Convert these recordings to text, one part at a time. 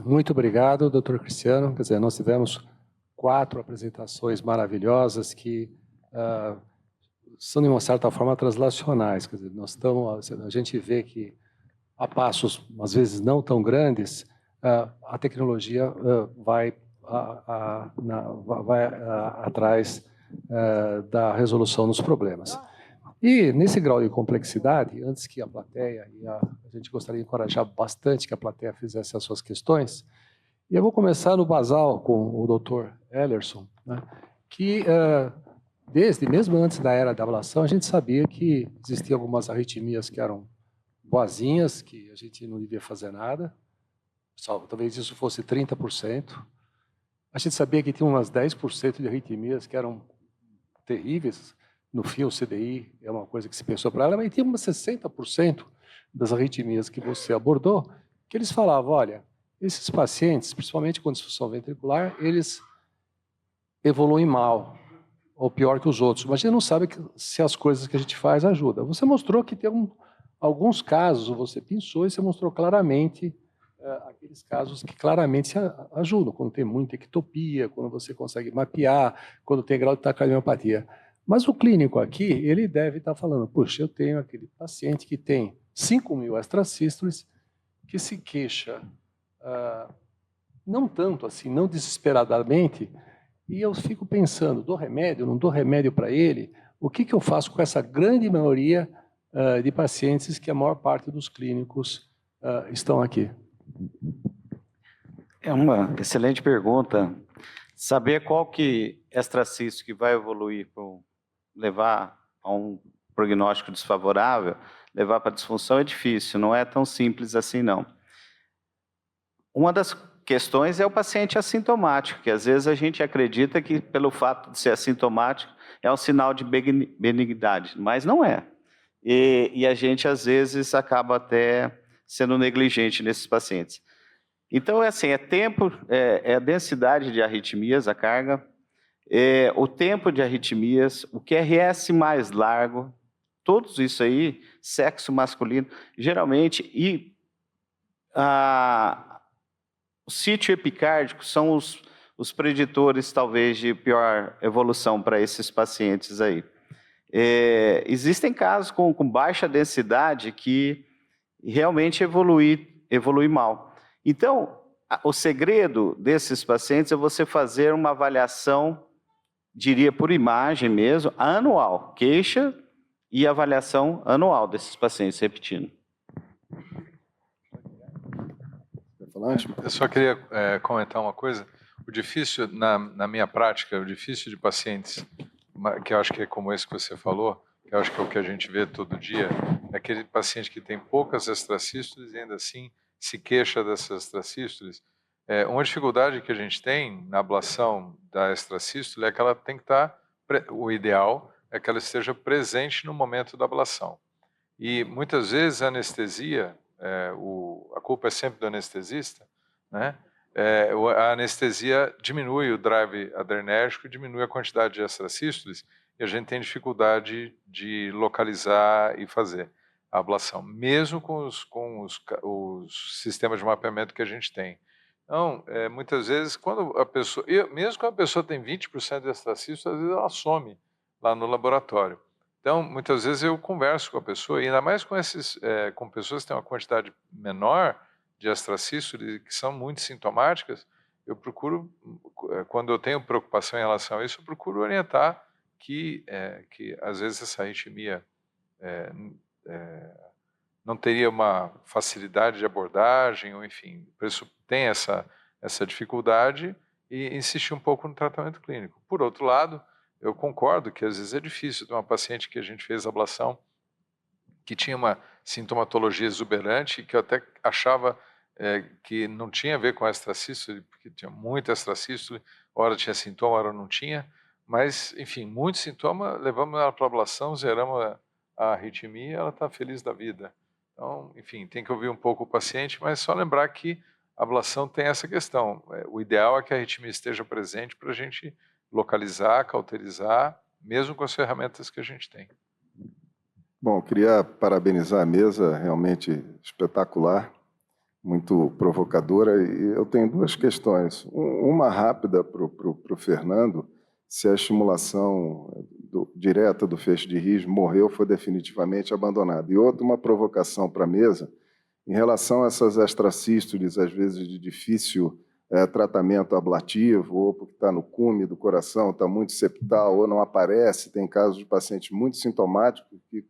Muito obrigado, doutor Cristiano. Quer dizer, nós tivemos 4 apresentações maravilhosas que são, de uma certa forma, translacionais. Quer dizer, a gente vê que, a passos, às vezes, não tão grandes, a tecnologia vai atrás da resolução dos problemas. E, nesse grau de complexidade, antes que a plateia, a gente gostaria de encorajar bastante que a plateia fizesse as suas questões, e eu vou começar no basal com o Dr. Ellerson, né, que, mesmo antes da era da ablação, a gente sabia que existiam algumas arritmias que eram boazinhas, que a gente não devia fazer nada, talvez isso fosse 30%. A gente sabia que tinha umas 10% de arritmias que eram terríveis. No fio CDI é uma coisa que se pensou para ela, mas tinha umas 60% das arritmias que você abordou, que eles falavam, olha, esses pacientes, principalmente com disfunção ventricular, eles evoluem mal, ou pior que os outros, mas a gente não sabe se as coisas que a gente faz ajudam. Você mostrou que tem alguns casos, você pensou e você mostrou claramente aqueles casos que claramente se ajudam, quando tem muita ectopia, quando você consegue mapear, quando tem grau de taquimiopatia. Mas o clínico aqui, ele deve estar falando, puxa, eu tenho aquele paciente que tem 5.000 extrasístoles, que se queixa, não tanto assim, não desesperadamente, e eu fico pensando, dou remédio, não dou remédio para ele? O que eu faço com essa grande maioria de pacientes que a maior parte dos clínicos estão aqui? É uma excelente pergunta. Saber qual que extracisto que vai evoluir para levar a um prognóstico desfavorável, levar para disfunção é difícil, não é tão simples assim não. Uma das questões é o paciente assintomático, que às vezes a gente acredita que pelo fato de ser assintomático é um sinal de benignidade, mas não é. E a gente às vezes acaba até sendo negligente nesses pacientes. Então é assim, é tempo, é a densidade de arritmias, a carga, o tempo de arritmias, o QRS mais largo, todos isso aí, sexo masculino, geralmente, e o sítio epicárdico são os preditores, talvez, de pior evolução para esses pacientes aí. Existem casos com baixa densidade que realmente evolui mal. Então, o segredo desses pacientes é você fazer uma avaliação, diria por imagem mesmo, anual, queixa e avaliação anual desses pacientes, repetindo. Eu só queria comentar uma coisa. O difícil, na minha prática, o difícil de pacientes, que eu acho que é como esse que você falou, que eu acho que é o que a gente vê todo dia, é aquele paciente que tem poucas extrasístoles e ainda assim se queixa dessas extrasístoles. Uma dificuldade que a gente tem na ablação da extrasístole é que ela tem que estar, o ideal é que ela esteja presente no momento da ablação. E muitas vezes a anestesia, a culpa é sempre do anestesista, né? A anestesia diminui o drive adrenérgico, diminui a quantidade de extrasístoles e a gente tem dificuldade de localizar e fazer a ablação, mesmo com os sistemas de mapeamento que a gente tem. Então, muitas vezes, mesmo quando a pessoa tem 20% de extracístoles, às vezes ela some lá no laboratório. Então, muitas vezes eu converso com a pessoa, e ainda mais com pessoas que têm uma quantidade menor de extracístoles, que são muito sintomáticas, eu procuro, quando eu tenho preocupação em relação a isso, eu procuro orientar que às vezes essa arritmia não teria uma facilidade de abordagem, ou enfim, por isso tem essa dificuldade, e insistir um pouco no tratamento clínico. Por outro lado, eu concordo que às vezes é difícil de uma paciente que a gente fez ablação, que tinha uma sintomatologia exuberante, que eu até achava que não tinha a ver com extrasístole, porque tinha muita extrasístole, ora tinha sintoma, ora não tinha, mas, enfim, muito sintoma, levamos ela para a ablação, zeramos a arritmia e ela está feliz da vida. Então, enfim, tem que ouvir um pouco o paciente, mas só lembrar que a ablação tem essa questão. O ideal é que a arritmia esteja presente para a gente localizar, cauterizar, mesmo com as ferramentas que a gente tem. Bom, queria parabenizar a mesa, realmente espetacular. muito provocadora, e eu tenho duas questões. Uma rápida para o Fernando, se a estimulação direta do feixe de His morreu, foi definitivamente abandonada. E outra, uma provocação para a mesa, em relação a essas extrasístoles, às vezes de difícil tratamento ablativo, ou porque está no cume do coração, está muito septal, ou não aparece, tem casos de pacientes muito sintomáticos, que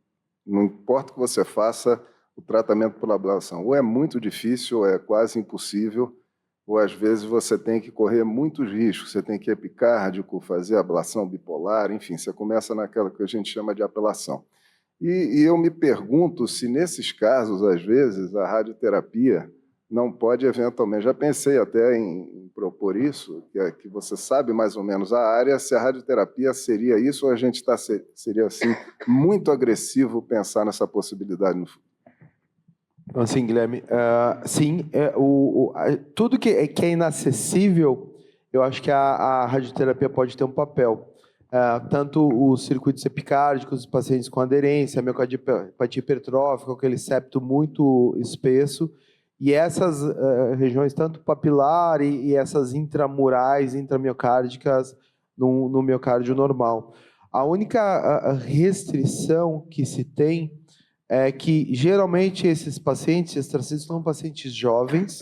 não importa o que você faça, o tratamento por ablação ou é muito difícil, ou é quase impossível, ou às vezes você tem que correr muitos riscos, você tem que ir epicárdico, fazer ablação bipolar, enfim, você começa naquela que a gente chama de apelação. E eu me pergunto se nesses casos, às vezes, a radioterapia não pode eventualmente, já pensei até em propor isso, que você sabe mais ou menos a área, se a radioterapia seria isso, ou a gente seria assim, muito agressivo pensar nessa possibilidade no futuro. Assim, Guilherme, sim, tudo que é inacessível, eu acho que a radioterapia pode ter um papel. Tanto os circuitos epicárdicos, os pacientes com aderência, a miocardiopatia hipertrófica, aquele septo muito espesso, e essas regiões, tanto papilar e essas intramurais, intramiocárdicas, no miocárdio normal. A única restrição que se tem é que, geralmente, esses pacientes extracísticos são pacientes jovens,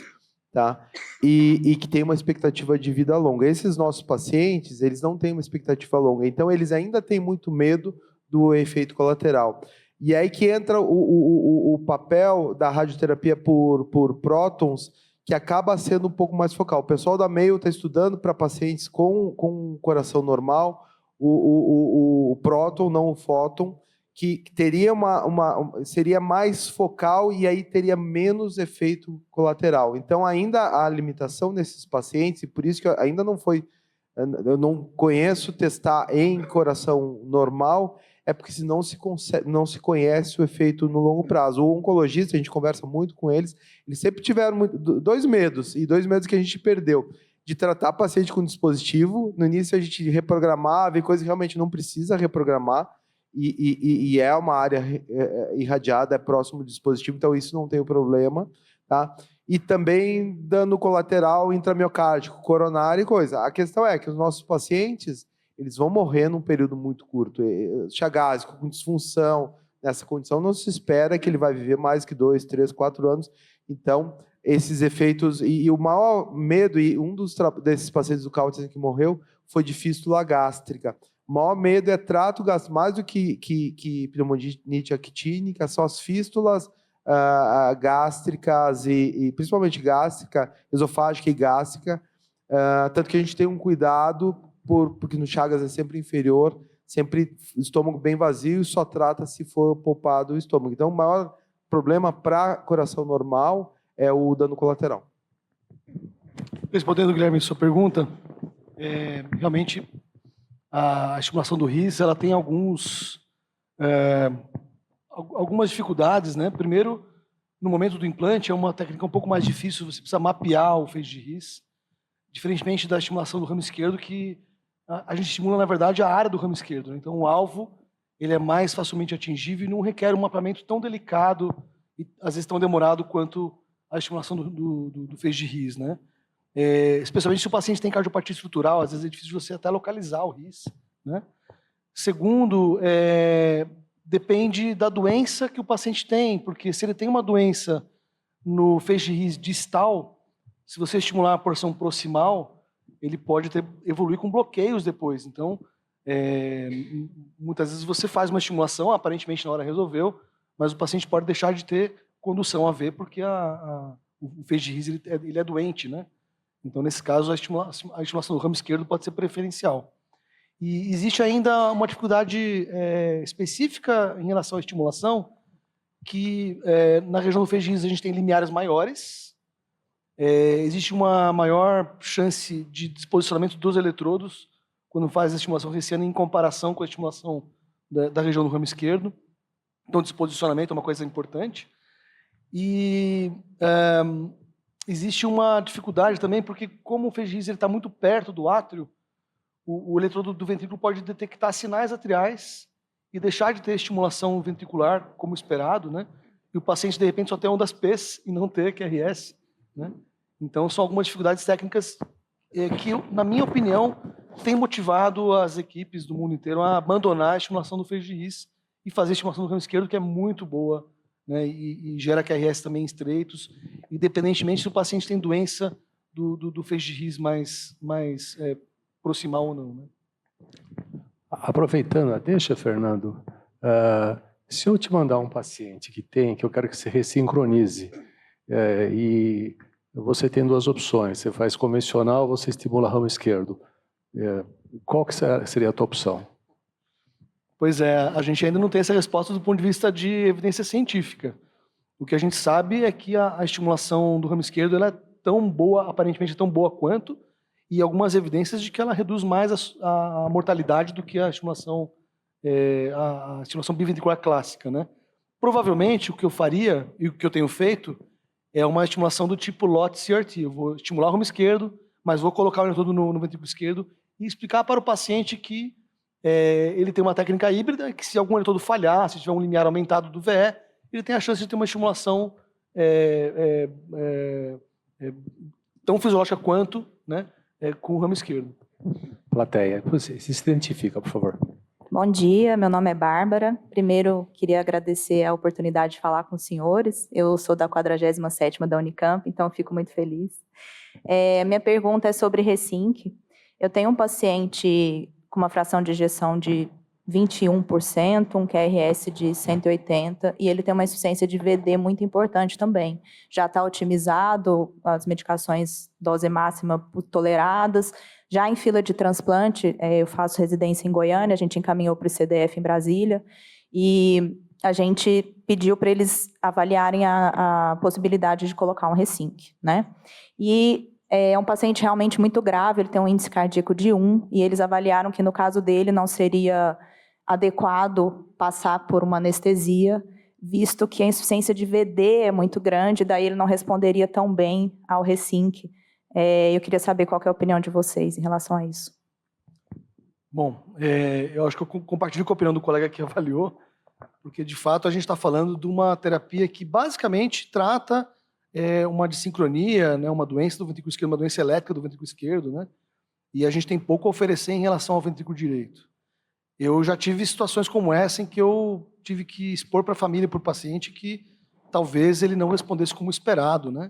tá? E que têm uma expectativa de vida longa. Esses nossos pacientes, eles não têm uma expectativa longa, então eles ainda têm muito medo do efeito colateral. E aí que entra o papel da radioterapia por prótons, que acaba sendo um pouco mais focal. O pessoal da Mayo está estudando para pacientes com coração normal, o próton, não o fóton, que teria seria mais focal e aí teria menos efeito colateral. Então, ainda há limitação nesses pacientes, e por isso que ainda não foi, eu não conheço testar em coração normal, é porque se não se conhece o efeito no longo prazo. O oncologista, a gente conversa muito com eles, eles sempre tiveram dois medos que a gente perdeu: de tratar paciente com dispositivo. No início a gente reprogramava, e coisa que realmente não precisa reprogramar, e é uma área irradiada, é próximo do dispositivo, então isso não tem o problema, tá? E também dano colateral intramiocárdico, coronário e coisa. A questão é que os nossos pacientes, eles vão morrer num período muito curto. Chagásico, com disfunção, nessa condição, não se espera que ele vai viver mais que 2, 3, 4 anos. Então, esses efeitos... E o maior medo, e desses pacientes do Cautsen que morreu, foi de fístula gástrica. O maior medo é trato gástrico, mais do que pneumonite actínica, são as fístulas gástricas, e principalmente gástrica, esofágica e gástrica, tanto que a gente tem um cuidado, porque no Chagas é sempre inferior, sempre estômago bem vazio, e só trata se for poupado o estômago. Então, o maior problema para coração normal é o dano colateral. Respondendo, Guilherme, sua pergunta, realmente a estimulação do RIS, ela tem algumas dificuldades, né? Primeiro, no momento do implante, é uma técnica um pouco mais difícil, você precisa mapear o feixe de RIS, diferentemente da estimulação do ramo esquerdo, que a gente estimula, na verdade, a área do ramo esquerdo, né? Então, o alvo ele é mais facilmente atingível e não requer um mapeamento tão delicado e, às vezes, tão demorado quanto a estimulação do feixe de RIS, né? Especialmente se o paciente tem cardiopatia estrutural, às vezes é difícil você até localizar o RIS, né? Segundo, depende da doença que o paciente tem, porque se ele tem uma doença no feixe de RIS distal, se você estimular a porção proximal, ele pode evoluir com bloqueios depois. Então, muitas vezes você faz uma estimulação, aparentemente na hora resolveu, mas o paciente pode deixar de ter condução a ver, porque o feixe de RIS ele é doente, né? Então, nesse caso, a estimulação do ramo esquerdo pode ser preferencial. E existe ainda uma dificuldade específica em relação à estimulação, que na região do feixe de RIS a gente tem limiares maiores, existe uma maior chance de desposicionamento dos eletrodos quando faz a estimulação hessiana em comparação com a estimulação da região do ramo esquerdo. Então, desposicionamento é uma coisa importante. E existe uma dificuldade também, porque como o feixe de RIS está muito perto do átrio, o eletrodo do ventrículo pode detectar sinais atriais e deixar de ter estimulação ventricular como esperado, né? E o paciente, de repente, só tem ondas P e não ter QRS. né? Então, são algumas dificuldades técnicas que, na minha opinião, têm motivado as equipes do mundo inteiro a abandonar a estimulação do feixe de His e fazer a estimulação do ramo esquerdo, que é muito boa, né? E gera QRS também estreitos, independentemente se o paciente tem doença do feixe de His mais proximal ou não, né? Aproveitando a deixa, Fernando, se eu te mandar um paciente que eu quero que você ressincronize, e você tem duas opções, você faz convencional ou você estimula ramo esquerdo, qual que seria a tua opção? Pois é, a gente ainda não tem essa resposta do ponto de vista de evidência científica. O que a gente sabe é que a estimulação do ramo esquerdo ela é tão boa, aparentemente tão boa quanto, e algumas evidências de que ela reduz mais a mortalidade do que a estimulação biventricular clássica, né? Provavelmente o que eu faria e o que eu tenho feito é uma estimulação do tipo LOT CRT. Eu vou estimular o ramo esquerdo, mas vou colocar o eletrodo no ventrículo esquerdo e explicar para o paciente que ele tem uma técnica híbrida, que se algum eletrodo falhar, se tiver um limiar aumentado do VE, ele tem a chance de ter uma estimulação tão fisiológica quanto, né, com o ramo esquerdo. Plateia, você se identifica, por favor. Bom dia, meu nome é Bárbara. Primeiro, queria agradecer a oportunidade de falar com os senhores. Eu sou da 47ª da Unicamp, então fico muito feliz. Minha pergunta é sobre Resync. Eu tenho um paciente com uma fração de ejeção de 21%, um QRS de 180, e ele tem uma insuficiência de VD muito importante também. Já está otimizado, as medicações dose máxima toleradas. Já em fila de transplante, eu faço residência em Goiânia, a gente encaminhou para o CDF em Brasília, e a gente pediu para eles avaliarem a possibilidade de colocar um Resync, né? E é um paciente realmente muito grave, ele tem um índice cardíaco de 1, e eles avaliaram que no caso dele não seria adequado passar por uma anestesia, visto que a insuficiência de VD é muito grande, daí ele não responderia tão bem ao Resync. Eu queria saber qual que é a opinião de vocês em relação a isso. Bom, eu acho que eu compartilho com a opinião do colega que avaliou, porque, de fato, a gente está falando de uma terapia que, basicamente, trata uma dissincronia, né, uma doença do ventrículo esquerdo, uma doença elétrica do ventrículo esquerdo, né, e a gente tem pouco a oferecer em relação ao ventrículo direito. Eu já tive situações como essa em que eu tive que expor para a família e para o paciente que talvez ele não respondesse como esperado, né.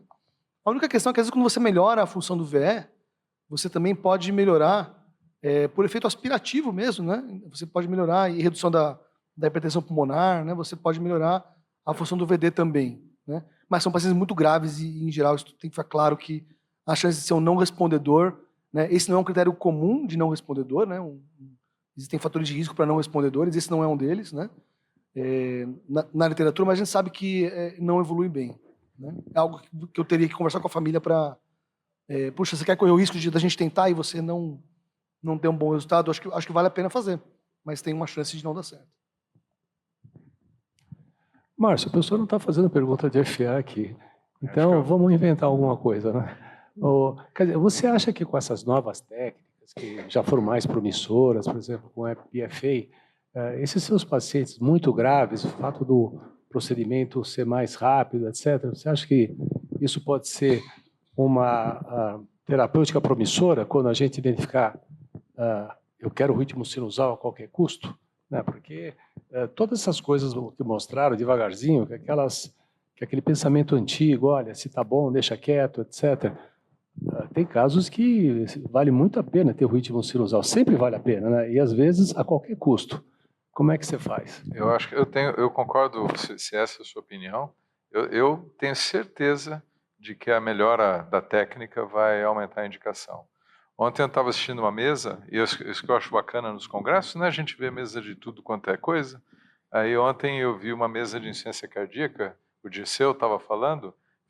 A única questão é que, às vezes, quando você melhora a função do VE, você também pode melhorar por efeito aspirativo mesmo, né? Você pode melhorar a redução da hipertensão pulmonar, né? Você pode melhorar a função do VD também, né? Mas são pacientes muito graves e, em geral, isso tem que ficar claro que a chance de ser um não respondedor, né? Esse não é um critério comum de não respondedor, né? Existem fatores de risco para não respondedores, esse não é um deles, né? Na literatura, mas a gente sabe que não evolui bem. Né? É algo que eu teria que conversar com a família para... puxa, você quer correr o risco da gente tentar e você não ter um bom resultado? Acho que vale a pena fazer, mas tem uma chance de não dar certo. Márcio, o professor não está fazendo pergunta de FA aqui, então vamos inventar alguma coisa, né? Quer dizer, você acha que com essas novas técnicas, que já foram mais promissoras, por exemplo, com a PFA, esses seus pacientes muito graves, o fato do procedimento ser mais rápido, etc., você acha que isso pode ser uma terapêutica promissora quando a gente identificar eu quero o ritmo sinusal a qualquer custo? Né? Porque todas essas coisas que mostraram devagarzinho, que aquele pensamento antigo, olha, se está bom, deixa quieto, etc., tem casos que vale muito a pena ter o ritmo sinusal, sempre vale a pena, né? E às vezes a qualquer custo. Como é que você faz? Eu acho que eu concordo, se essa é a sua opinião, eu tenho certeza de que a melhora da técnica vai aumentar a indicação. Ontem eu estava assistindo uma mesa, e isso que eu acho bacana nos congressos, né? A gente vê mesa de tudo quanto é coisa. Aí ontem eu vi uma mesa de insuficiência cardíaca, o Dirceu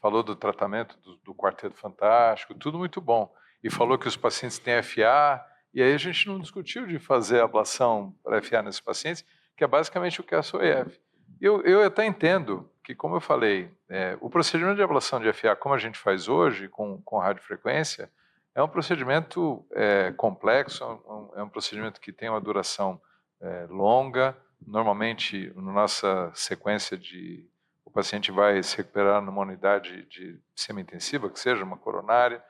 falou do tratamento do Quarteto Fantástico, tudo muito bom. E falou que os pacientes têm FA, e aí a gente não discutiu de fazer ablação para FA nesses pacientes, que é basicamente o que é a SOEF. Eu até entendo que, como eu falei, o procedimento de ablação de FA, como a gente faz hoje, com radiofrequência, é um procedimento complexo, é um procedimento que tem uma duração longa. Normalmente, na nossa sequência de paciente vai se recuperar numa unidade de semi-intensiva, que seja uma coronária,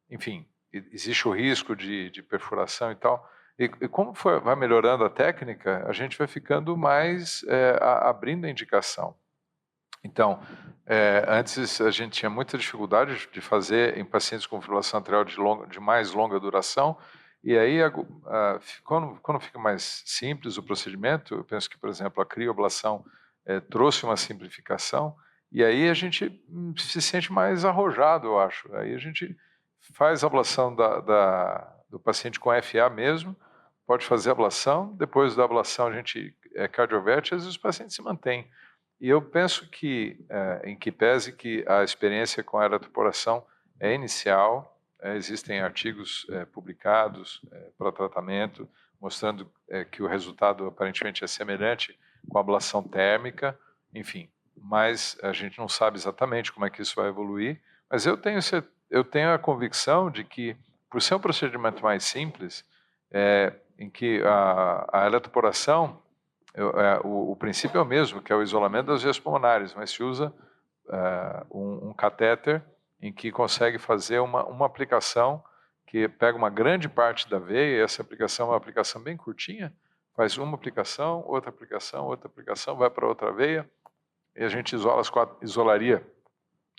enfim, existe o risco de perfuração e tal. E como vai melhorando a técnica, a gente vai ficando mais abrindo a indicação. Então, antes a gente tinha muita dificuldade de fazer em pacientes com fibrilação atrial de mais longa duração, e aí quando fica mais simples o procedimento, eu penso que, por exemplo, a crioablação trouxe uma simplificação, e aí a gente se sente mais arrojado, eu acho. Aí a gente faz a ablação do paciente com FA mesmo, pode fazer a ablação, depois da ablação a gente cardioverte, às vezes os pacientes se mantêm. E eu penso que, em que pese que a experiência com a eletroporação é inicial, existem artigos publicados para tratamento, mostrando que o resultado aparentemente é semelhante com a ablação térmica, enfim, mas a gente não sabe exatamente como é que isso vai evoluir, mas eu tenho a convicção de que, por ser um procedimento mais simples, em que a eletroporação, o princípio é o mesmo, que é o isolamento das veias pulmonares, mas se usa um catéter em que consegue fazer uma aplicação que pega uma grande parte da veia, e essa aplicação é uma aplicação bem curtinha, faz uma aplicação, outra aplicação, vai para outra veia, e a gente isolaria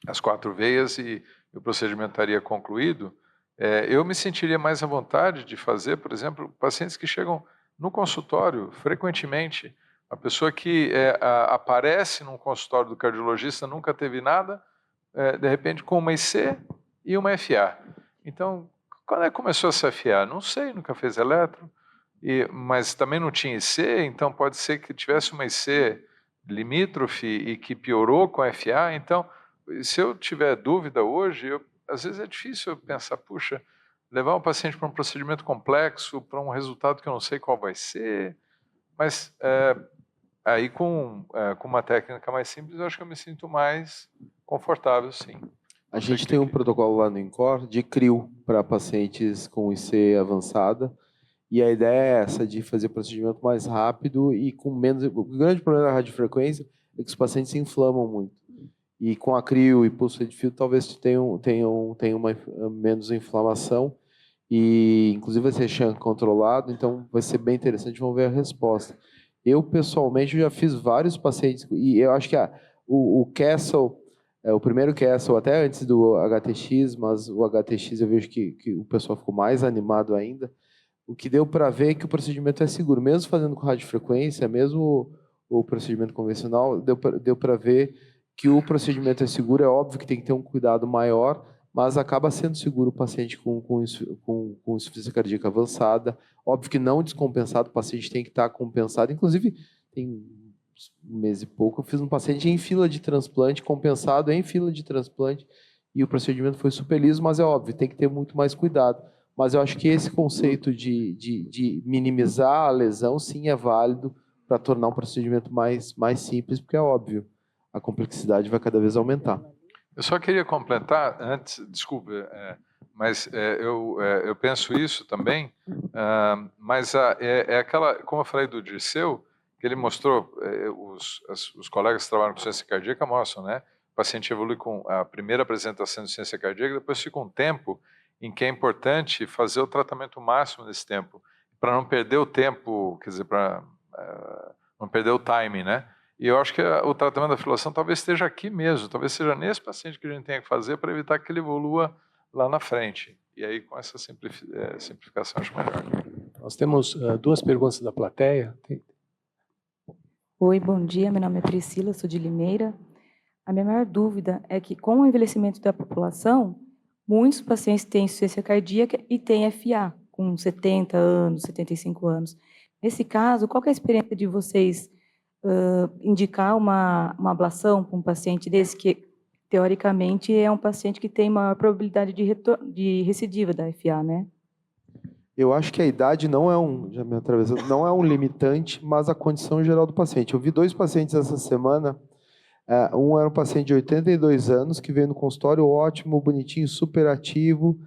as 4 veias e o procedimento estaria concluído. Eu me sentiria mais à vontade de fazer, por exemplo, pacientes que chegam no consultório, frequentemente, a pessoa que aparece num consultório do cardiologista nunca teve nada, de repente com uma IC e uma FA. Então, quando é que começou essa FA? Não sei, nunca fez eletro, mas também não tinha IC, então pode ser que tivesse uma IC limítrofe e que piorou com a FA. Então, se eu tiver dúvida hoje, às vezes é difícil eu pensar, puxa, levar um paciente para um procedimento complexo, para um resultado que eu não sei qual vai ser, mas aí com uma técnica mais simples, eu acho que eu me sinto mais confortável, sim. A gente tem um protocolo lá no INCOR de CRIO para pacientes com IC avançada, e a ideia é essa, de fazer o procedimento mais rápido e com menos... O grande problema da radiofrequência é que os pacientes se inflamam muito. E com a CRIO e pulso de fio, talvez tenham menos inflamação, e inclusive vai ser shunt controlado, então vai ser bem interessante, vamos ver a resposta. Eu, pessoalmente, já fiz vários pacientes, e eu acho que o Castle, o primeiro Castle, até antes do HTX, mas o HTX eu vejo que o pessoal ficou mais animado ainda, o que deu para ver é que o procedimento é seguro, mesmo fazendo com radiofrequência, mesmo o procedimento convencional, deu para ver que o procedimento é seguro. É óbvio que tem que ter um cuidado maior, mas acaba sendo seguro o paciente com insuficiência cardíaca avançada. Óbvio que não descompensado, o paciente tem que estar compensado. Inclusive, tem um mês e pouco, eu fiz um paciente em fila de transplante, compensado em fila de transplante, e o procedimento foi super liso, mas é óbvio, tem que ter muito mais cuidado. Mas eu acho que esse conceito de minimizar a lesão, sim, é válido para tornar um procedimento mais simples, porque é óbvio, a complexidade vai cada vez aumentar. Eu só queria completar, antes, desculpe, mas eu penso isso também, mas é aquela, como eu falei do Dirceu, que ele mostrou, os colegas que trabalham com ciência cardíaca mostram, né? O paciente evolui com a primeira apresentação de ciência cardíaca, depois fica um tempo em que é importante fazer o tratamento máximo nesse tempo, para não perder o tempo, quer dizer, para não perder o timing, né? E eu acho que o tratamento da fibrilação talvez esteja aqui mesmo, talvez seja nesse paciente que a gente tenha que fazer para evitar que ele evolua lá na frente. E aí, com essa simplificação, acho melhor. Nós temos 2 perguntas da plateia. Oi, bom dia. Meu nome é Priscila, sou de Limeira. A minha maior dúvida é que, com o envelhecimento da população, muitos pacientes têm insuficiência cardíaca e têm FA, com 70 anos, 75 anos. Nesse caso, qual que é a experiência de vocês indicar uma ablação para um paciente desse, que, teoricamente, é um paciente que tem maior probabilidade de recidiva da FA, né? Eu acho que a idade não é um limitante, mas a condição geral do paciente. Eu vi 2 pacientes essa semana. Um era um paciente de 82 anos que veio no consultório ótimo, bonitinho, super ativo.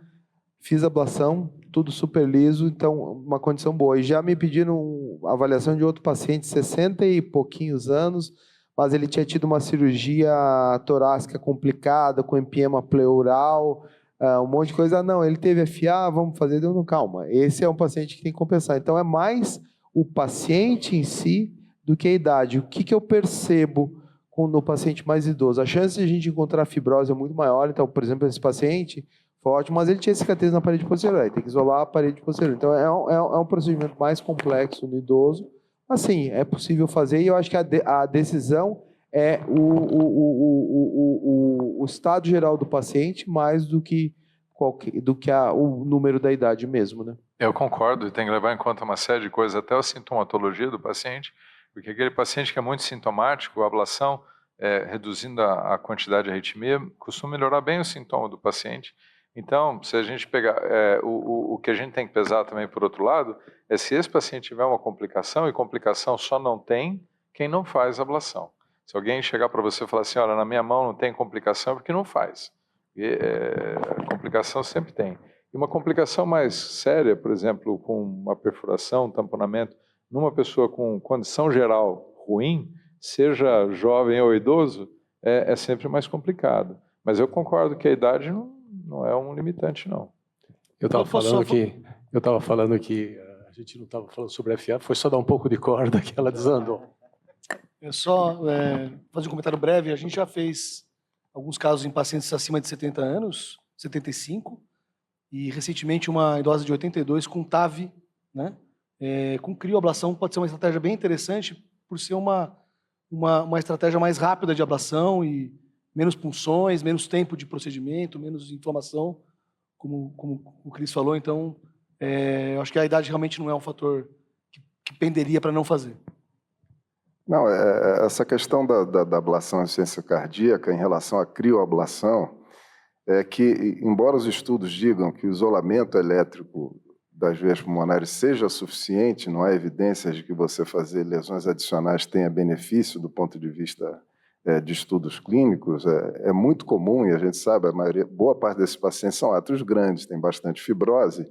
Fiz a ablação, tudo super liso, então uma condição boa. E já me pediram a avaliação de outro paciente, 60 e pouquinhos anos, mas ele tinha tido uma cirurgia torácica complicada, com empiema pleural, um monte de coisa. Não, ele teve FA, vamos fazer. Não, calma, esse é um paciente que tem que compensar. Então, é mais o paciente em si do que a idade. O que eu percebo no paciente mais idoso? A chance de a gente encontrar fibrose é muito maior. Então, por exemplo, esse paciente foi ótimo, mas ele tinha cicatriz na parede posterior, aí tem que isolar a parede posterior. Então, é um procedimento mais complexo no idoso. Assim, é possível fazer, e eu acho que a decisão é o estado geral do paciente mais do que o número da idade mesmo, né? Eu concordo, e tem que levar em conta uma série de coisas, até a sintomatologia do paciente, porque aquele paciente que é muito sintomático, a ablação, reduzindo a quantidade de arritmia, costuma melhorar bem o sintoma do paciente. Então, se a gente pegar, o que a gente tem que pesar também, por outro lado, é se esse paciente tiver uma complicação, e complicação só não tem quem não faz ablação. Se alguém chegar para você e falar assim, olha, na minha mão não tem complicação, é porque não faz. Complicação sempre tem. E uma complicação mais séria, por exemplo, com uma perfuração, um tamponamento, numa pessoa com condição geral ruim, seja jovem ou idoso, é sempre mais complicado. Mas eu concordo que a idade não é um limitante, não. Eu estava falando que a gente não estava falando sobre FA, foi só dar um pouco de corda que ela desandou. É só fazer um comentário breve. A gente já fez alguns casos em pacientes acima de 70 anos, 75, e recentemente uma idosa de 82 com TAV, né? Com crioablação pode ser uma estratégia bem interessante por ser uma estratégia mais rápida de ablação e menos punções, menos tempo de procedimento, menos inflamação, como o Cris falou. Então, eu acho que a idade realmente não é um fator que penderia para não fazer. Não, essa questão da ablação de insuficiência cardíaca em relação à crioablação é que, embora os estudos digam que o isolamento elétrico das veias pulmonares seja suficiente, não há evidências de que você fazer lesões adicionais tenha benefício do ponto de vista de estudos clínicos. É muito comum, e a gente sabe, boa parte desses pacientes são átrios grandes, têm bastante fibrose,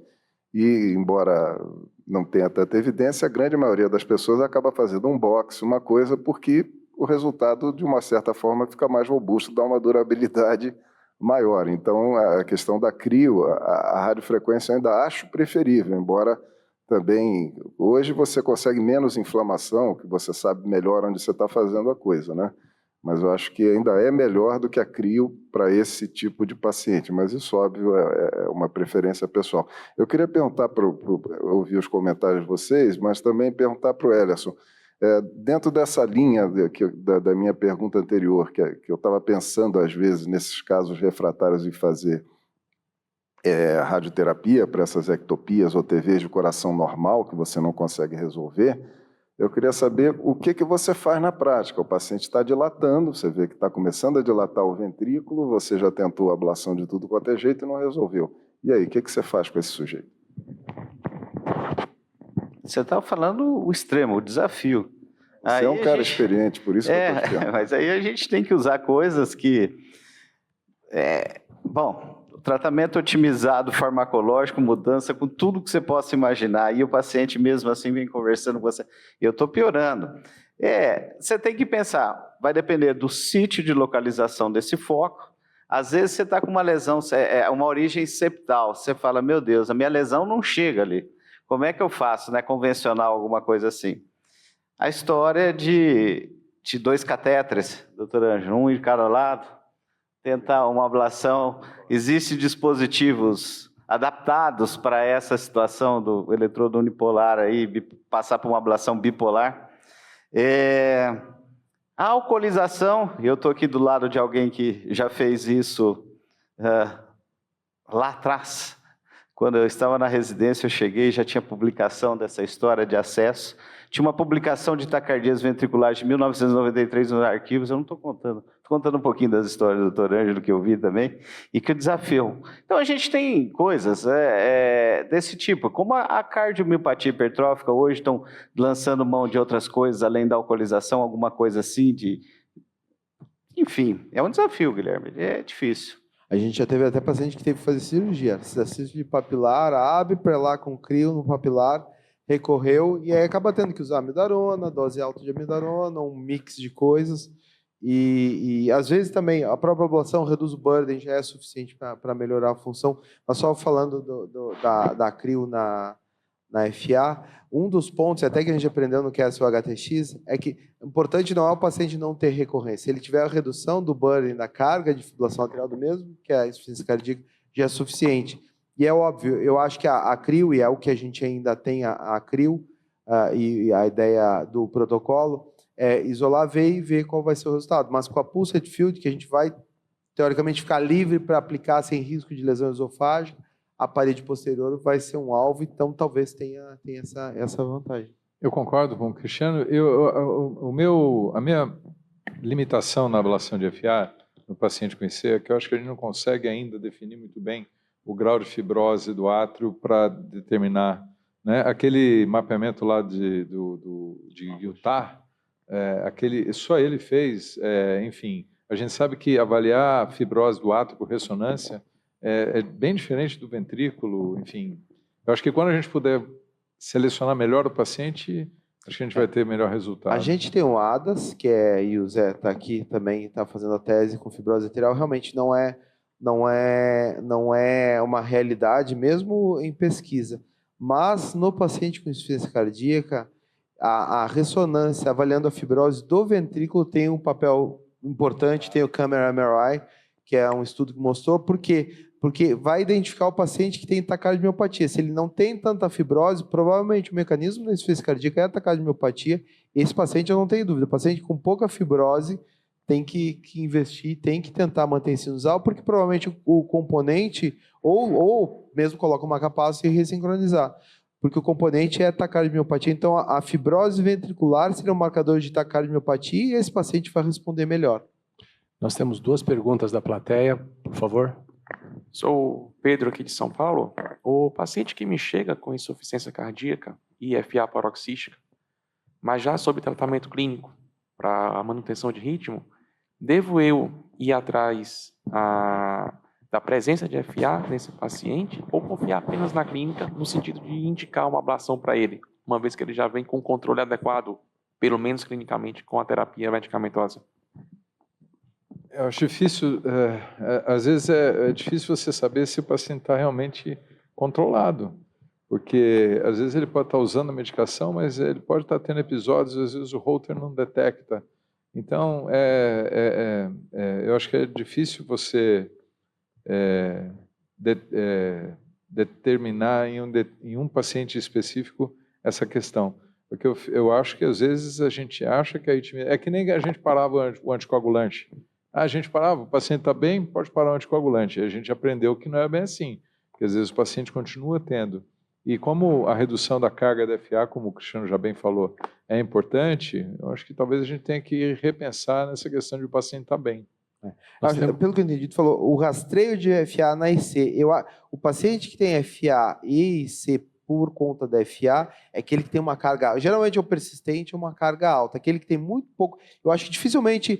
e, embora não tenha tanta evidência, a grande maioria das pessoas acaba fazendo um boxe, uma coisa, porque o resultado, de uma certa forma, fica mais robusto, dá uma durabilidade maior. Então, a questão da crio, a radiofrequência eu ainda acho preferível, embora também, hoje você consegue menos inflamação, que você sabe melhor onde você está fazendo a coisa, né? Mas eu acho que ainda é melhor do que a crio para esse tipo de paciente, mas isso, óbvio, é uma preferência pessoal. Eu queria perguntar, ouvir os comentários de vocês, mas também perguntar para o Ellerson, dentro dessa linha da minha pergunta anterior, que eu estava pensando, às vezes, nesses casos refratários, em fazer radioterapia para essas ectopias ou TVs de coração normal, que você não consegue resolver, eu queria saber o que você faz na prática. O paciente está dilatando, você vê que está começando a dilatar o ventrículo, você já tentou a ablação de tudo quanto é jeito e não resolveu. E aí, o que você faz com esse sujeito? Você estava falando o extremo, o desafio. Você é um cara experiente, por isso que eu estou te perguntando. Mas aí a gente tem que usar coisas que... Bom, tratamento otimizado, farmacológico, mudança, com tudo que você possa imaginar. E o paciente mesmo assim vem conversando com você. Eu estou piorando. Você tem que pensar, vai depender do sítio de localização desse foco. Às vezes você está com uma lesão, uma origem septal. Você fala, meu Deus, a minha lesão não chega ali. Como é que eu faço, né? Convencional, alguma coisa assim. A história de 2 catéteres, doutor Ângelo, um de cada lado, tentar uma ablação. Existem dispositivos adaptados para essa situação do eletrodo unipolar, aí, passar por uma ablação bipolar. A alcoolização, eu estou aqui do lado de alguém que já fez isso lá atrás. Quando eu estava na residência, eu cheguei, já tinha publicação dessa história de acesso. Tinha uma publicação de taquicardias ventriculares de 1993 nos arquivos, eu não estou contando. Estou contando um pouquinho das histórias do Dr. Ângelo, que eu vi também, e que desafiam. Então, a gente tem coisas desse tipo, como a cardiomiopatia hipertrófica, hoje estão lançando mão de outras coisas, além da alcoolização, alguma coisa assim de... Enfim, é um desafio, Guilherme, é difícil. A gente já teve até paciente que teve que fazer cirurgia, cisto papilar, abre para lá com crio no papilar, recorreu, e aí acaba tendo que usar amidarona, dose alta de amidarona, um mix de coisas. E às vezes também a própria ablação reduz o burden, já é suficiente para melhorar a função. Mas só falando da CRIO na FA, um dos pontos, até que a gente aprendeu no QS HTX, é que o importante não é o paciente não ter recorrência. Se ele tiver a redução do burden da carga de fibrilação atrial do mesmo, que é a insuficiência cardíaca, já é suficiente. E é óbvio, eu acho que a CRIO, e é o que a gente ainda tem a CRIO, e a ideia do protocolo, é isolar, ver e ver qual vai ser o resultado. Mas com a pulsed field, que a gente vai, teoricamente, ficar livre para aplicar sem risco de lesão esofágica, a parede posterior vai ser um alvo, então talvez tenha essa vantagem. Eu concordo com o Cristiano. A minha limitação na ablação de FA no paciente com IC é que eu acho que a gente não consegue ainda definir muito bem o grau de fibrose do átrio para determinar, né? Aquele mapeamento lá de Utah, só ele fez, enfim, a gente sabe que avaliar a fibrose do átrio por ressonância é bem diferente do ventrículo, enfim. Eu acho que quando a gente puder selecionar melhor o paciente, acho que a gente vai ter melhor resultado. A gente tem o ADAS, e o Zé está aqui também, está fazendo a tese com fibrose arterial, realmente não é uma realidade, mesmo em pesquisa. Mas no paciente com insuficiência cardíaca, a ressonância avaliando a fibrose do ventrículo tem um papel importante, tem o Camera MRI, que é um estudo que mostrou, porque vai identificar o paciente que tem taquicardiomiopatia. Se ele não tem tanta fibrose, provavelmente o mecanismo da insuficiência cardíaca é a taquicardiomiopatia. Esse paciente, eu não tenho dúvida, o paciente com pouca fibrose tem que investir, tem que tentar manter esse sinusal, porque provavelmente o componente, ou mesmo coloca uma capacidade e ressincronizar, porque o componente é taquicardiomiopatia. Então, a fibrose ventricular seria um marcador de taquicardiomiopatia e esse paciente vai responder melhor. Nós temos 2 perguntas da plateia, por favor. Sou o Pedro aqui de São Paulo. O paciente que me chega com insuficiência cardíaca e FA paroxística, mas já sob tratamento clínico para a manutenção de ritmo, devo eu ir atrás da presença de FA nesse paciente ou confiar apenas na clínica no sentido de indicar uma ablação para ele, uma vez que ele já vem com controle adequado, pelo menos clinicamente, com a terapia medicamentosa? Eu acho difícil, às vezes é difícil você saber se o paciente está realmente controlado, porque às vezes ele pode estar usando a medicação, mas ele pode estar tendo episódios, às vezes o Holter não detecta. Então, eu acho que é difícil você determinar em um paciente específico essa questão. Porque eu acho que às vezes a gente acha que a arritmia... É que nem a gente parava o anticoagulante. A gente parava, o paciente está bem, pode parar o anticoagulante. A gente aprendeu que não é bem assim, que às vezes o paciente continua tendo. E como a redução da carga da FA, como o Cristiano já bem falou, é importante, eu acho que talvez a gente tenha que repensar nessa questão de o paciente estar bem. Pelo que eu entendi, tu falou, o rastreio de FA na IC, o paciente que tem FA e IC por conta da FA é aquele que tem uma carga, geralmente é o persistente ou uma carga alta, aquele que tem muito pouco. Eu acho que dificilmente,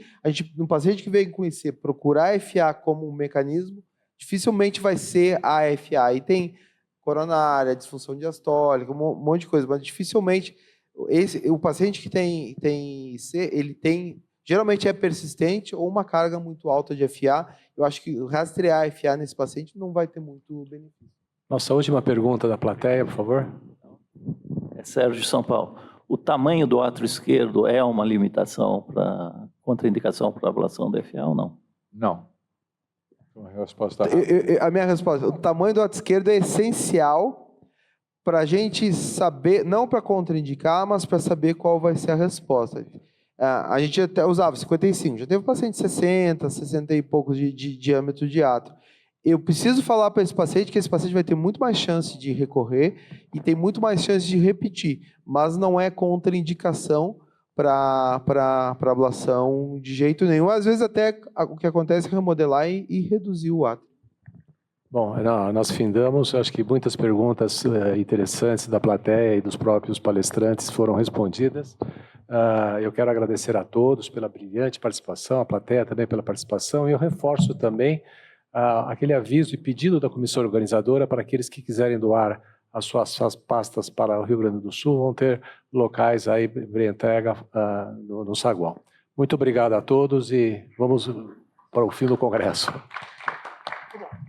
no paciente que vem com IC, procurar FA como um mecanismo, dificilmente vai ser a FA. E tem coronária, disfunção diastólica, um monte de coisa, mas dificilmente o paciente que tem IC, ele tem, geralmente é persistente ou uma carga muito alta de FA. Eu acho que rastrear a FA nesse paciente não vai ter muito benefício. Nossa última pergunta da plateia, por favor. É Sérgio de São Paulo. O tamanho do átrio esquerdo é uma limitação para contraindicação para ablação da FA ou não? Não. A resposta a minha resposta, o tamanho do átrio esquerdo é essencial para a gente saber, não para contraindicar, mas para saber qual vai ser a resposta. A gente até usava 55, já teve paciente 60 e poucos de diâmetro de átrio. Eu preciso falar para esse paciente que esse paciente vai ter muito mais chance de recorrer e tem muito mais chance de repetir, mas não é contraindicação para ablação de jeito nenhum. Às vezes até o que acontece é remodelar e reduzir o átrio. Bom, nós findamos, acho que muitas perguntas interessantes da plateia e dos próprios palestrantes foram respondidas. Eu quero agradecer a todos pela brilhante participação, a plateia também pela participação, e eu reforço também aquele aviso e pedido da comissão organizadora para aqueles que quiserem doar as suas pastas para o Rio Grande do Sul, vão ter locais aí para entrega no saguão. Muito obrigado a todos e vamos para o fim do congresso.